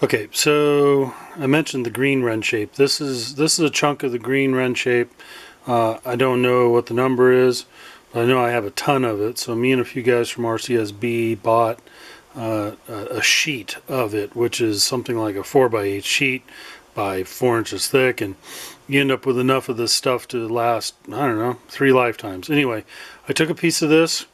Okay, so I mentioned the green wren shape. This is a chunk of the green wren shape. I don't know what the number is, but I know I have a ton of it. So me and a few guys from RCSB bought a sheet of it, which is something like a 4x8 sheet by 4 inches thick, and you end up with enough of this stuff to last, I don't know, 3 lifetimes. Anyway, I took a piece of this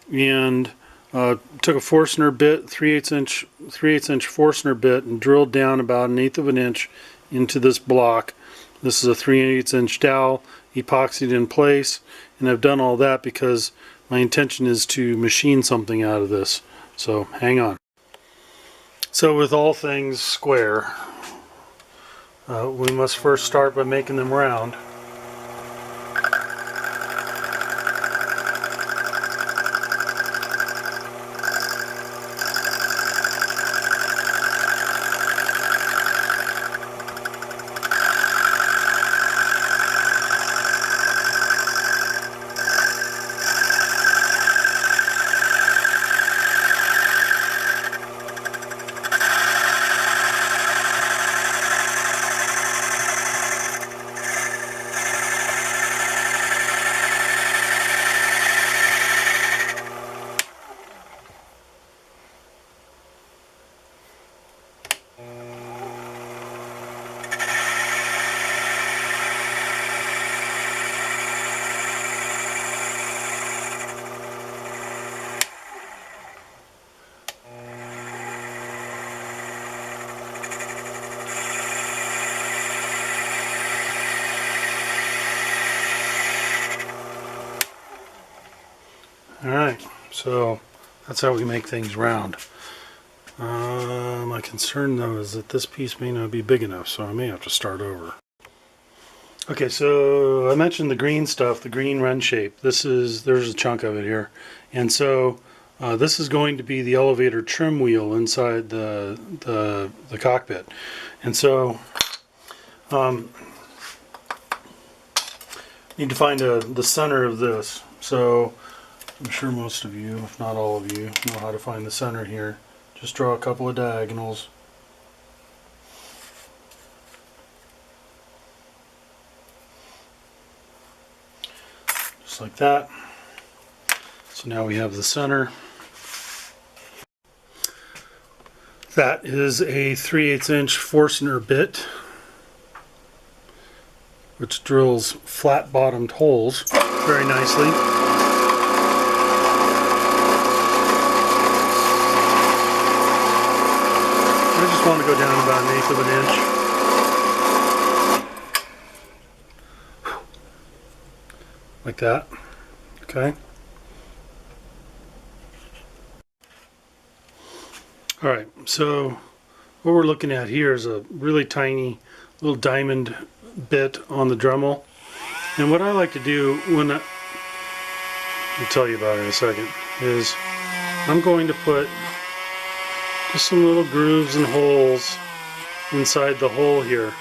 and took a Forstner bit, 3/8 inch Forstner bit, and drilled down about 1/8 of an inch into this block. This is a 3/8 inch dowel, epoxied in place, and I've done all that because my intention is to machine something out of this. So hang on. So with all things square, we must first start by making them round. Alright, so that's how we make things round. My concern though is that this piece may not be big enough, so I may have to start over. Okay, so I mentioned the green stuff, the green wren shape. There's a chunk of it here. And so this is going to be the elevator trim wheel inside the cockpit. And so need to find the center of this. So I'm sure most of you, if not all of you, know how to find the center here. Just draw a couple of diagonals. Just like that. So now we have the center. That is a 3/8 inch Forstner bit, which drills flat bottomed holes very nicely. I just want to go down about 1/8 of an inch. Like that. Okay. Alright, so what we're looking at here is a really tiny little diamond bit on the Dremel. And what I like to do I'll tell you about it in a second, is I'm going to put just some little grooves and holes inside the hole here.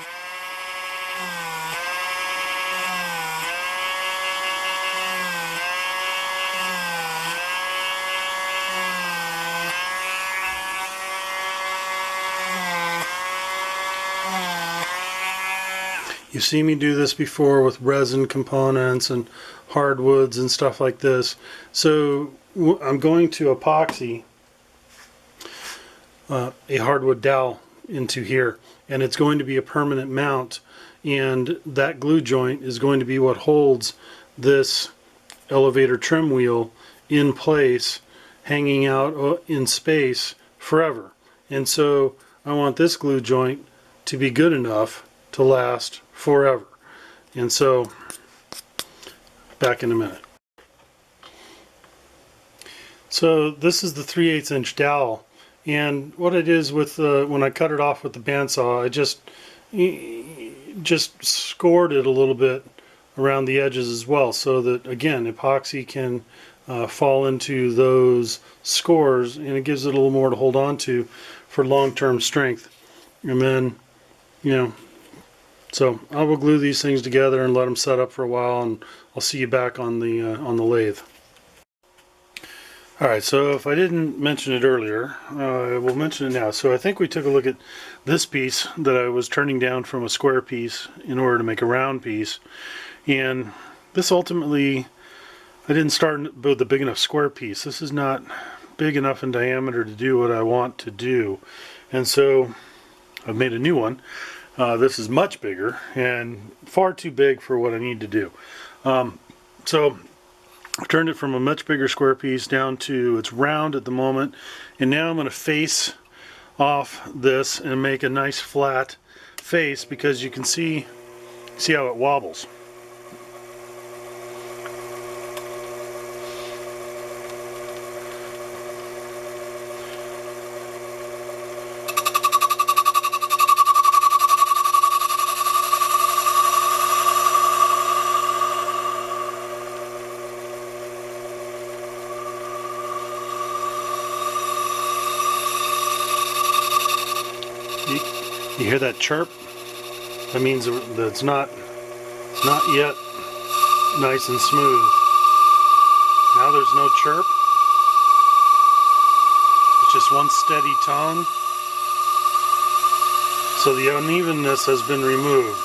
You've seen me do this before with resin components and hardwoods and stuff like this. So I'm going to epoxy a hardwood dowel into here, and it's going to be a permanent mount, and that glue joint is going to be what holds this elevator trim wheel in place, hanging out in space forever. And so I want this glue joint to be good enough to last forever. And so back in a minute. So this is the 3/8 inch dowel, and what it is with when I cut it off with the bandsaw, I just scored it a little bit around the edges as well, so that again epoxy can fall into those scores, and it gives it a little more to hold on to for long-term strength. And then, so I will glue these things together and let them set up for a while, and I'll see you back on the lathe. Alright, so if I didn't mention it earlier, I will mention it now. So I think we took a look at this piece that I was turning down from a square piece in order to make a round piece. And this ultimately, I didn't start with a big enough square piece. This is not big enough in diameter to do what I want to do. And so I've made a new one. This is much bigger and far too big for what I need to do. So I've turned it from a much bigger square piece down to it's round at the moment, and now I'm going to face off this and make a nice flat face, because you can see how it wobbles. You hear that chirp? That means that it's not yet nice and smooth. Now there's no chirp. It's just one steady tone. So the unevenness has been removed.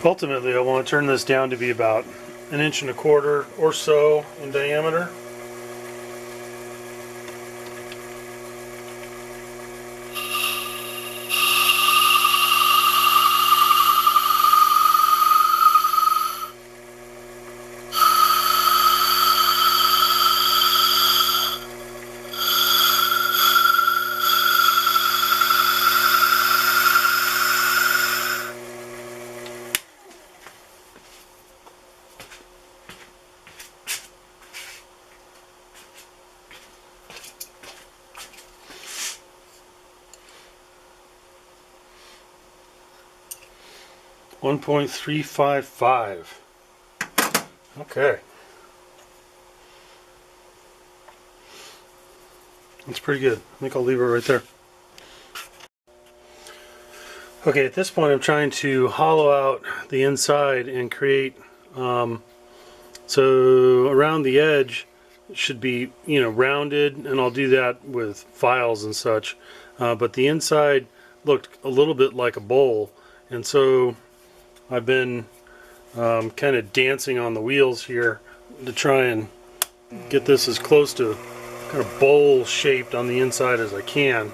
Ultimately, I want to turn this down to be about 1.25 inches or so in diameter. .355. Okay. That's pretty good. I think I'll leave it right there. Okay, at this point I'm trying to hollow out the inside and create, so around the edge it should be, rounded, and I'll do that with files and such. But the inside looked a little bit like a bowl, and so I've been kind of dancing on the wheels here to try and get this as close to kind of bowl shaped on the inside as I can.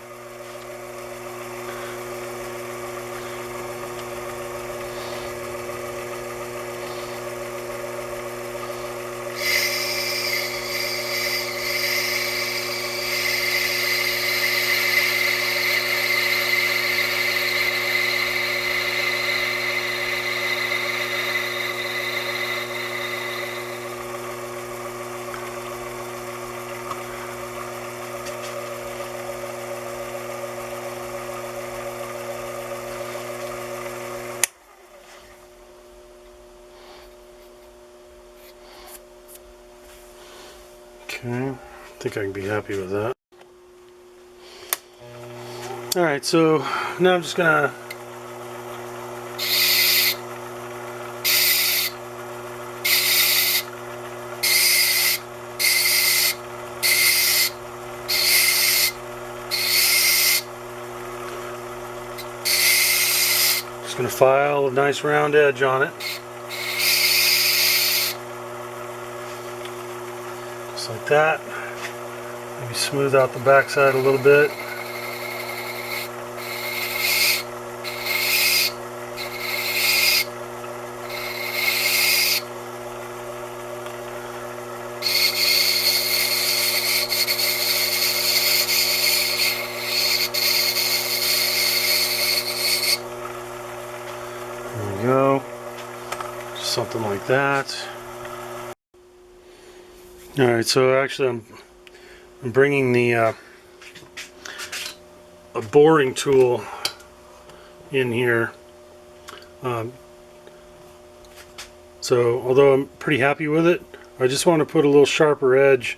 Okay, I think I can be happy with that. Alright, so now I'm just gonna file a nice round edge on it. Just like that. Maybe smooth out the backside a little bit. There we go. Just something like that. Alright, so actually I'm bringing the a boring tool in here. So although I'm pretty happy with it, I just want to put a little sharper edge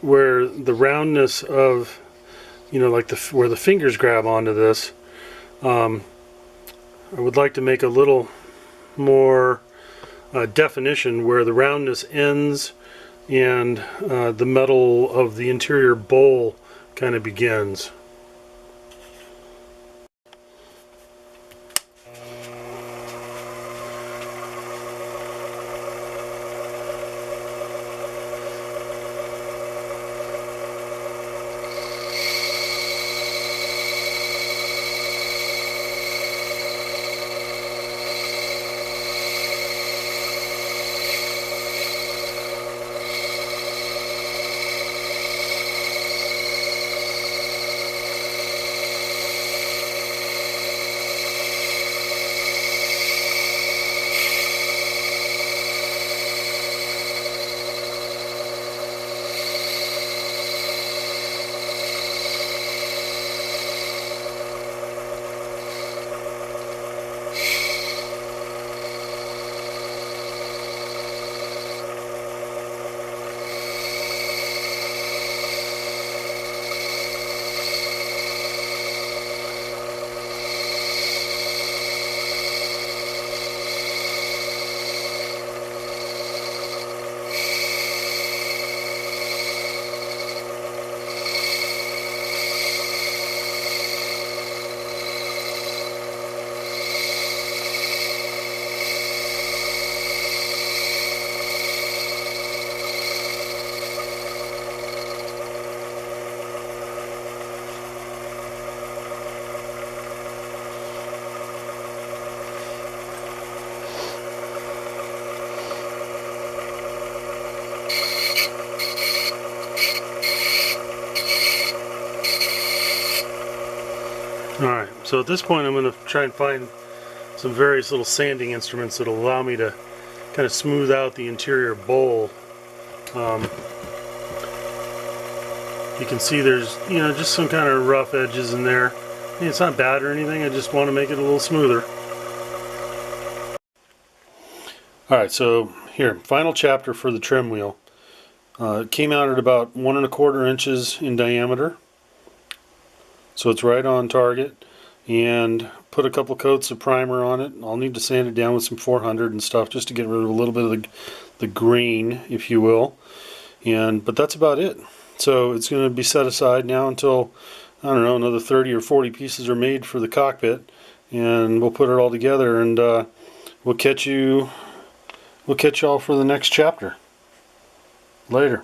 where the roundness of, you know, like where the fingers grab onto this, I would like to make a little more definition where the roundness ends and the metal of the interior bowl kind of begins. Alright, so at this point I'm going to try and find some various little sanding instruments that will allow me to kind of smooth out the interior bowl. You can see there's, you know, just some kind of rough edges in there. It's not bad or anything, I just want to make it a little smoother. Alright, so here, final chapter for the trim wheel. It came out at about 1 1/4 inches in diameter. So it's right on target, and put a couple coats of primer on it. I'll need to sand it down with some 400 and stuff just to get rid of a little bit of the grain, if you will. But that's about it. So it's going to be set aside now until, I don't know, another 30 or 40 pieces are made for the cockpit, and we'll put it all together, and we'll catch y'all for the next chapter. Later.